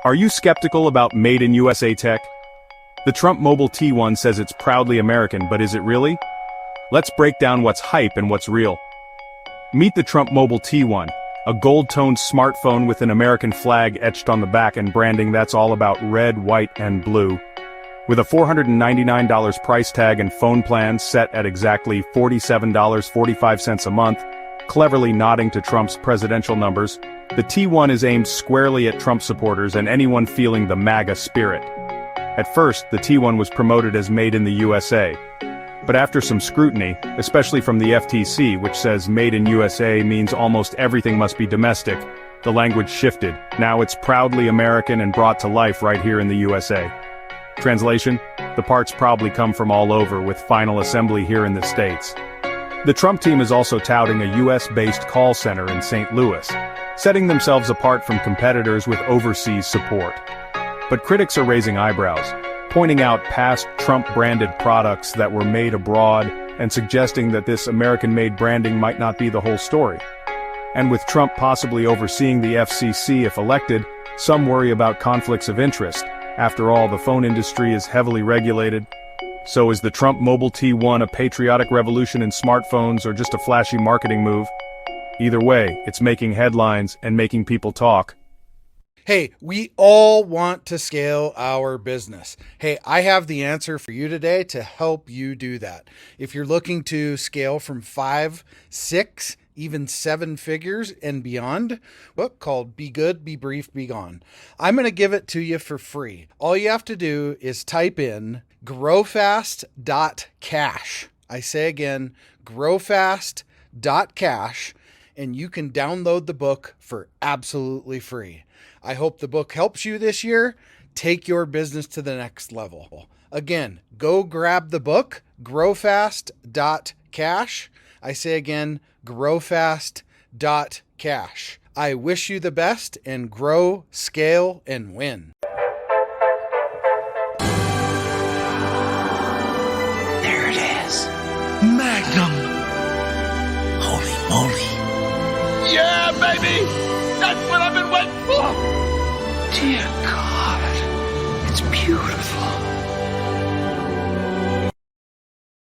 Are you skeptical about made in USA tech? The Trump Mobile T1 says it's proudly American, but is it really? Let's break down what's hype and what's real. Meet the Trump Mobile T1, a gold-toned smartphone with an American flag etched on the back and branding that's all about red, white, and blue. With a $499 price tag and phone plan set at exactly $47.45 a month, cleverly nodding to Trump's presidential numbers, the T1 is aimed squarely at Trump supporters and anyone feeling the MAGA spirit. At first, the T1 was promoted as made in the USA. But after some scrutiny, especially from the FTC, which says made in USA means almost everything must be domestic, the language shifted. Now it's proudly American and brought to life right here in the USA. Translation: the parts probably come from all over, with final assembly here in the States. The Trump team is also touting a US-based call center in St. Louis, setting themselves apart from competitors with overseas support. But critics are raising eyebrows, pointing out past Trump-branded products that were made abroad and suggesting that this American-made branding might not be the whole story. And with Trump possibly overseeing the FCC if elected, some worry about conflicts of interest. After all, the phone industry is heavily regulated. So is the Trump Mobile T1 a patriotic revolution in smartphones or just a flashy marketing move? Either way, it's making headlines and making people talk. Hey, we all want to scale our business. Hey, I have the answer for you today to help you do that. If you're looking to scale from 5, 6, even 7 figures and beyond, book called Be Good, Be Brief, Be Gone. I'm going to give it to you for free. All you have to do is type in growfast.cash. I say again, growfast.cash, and you can download the book for absolutely free. I hope the book helps you this year. Take your business to the next level. Again, go grab the book, growfast.cash. I say again, growfast.cash. I wish you the best and grow, scale, and win. There it is. Magnum. Holy moly. Yeah, baby! That's what I've been waiting for! Dear God, it's beautiful.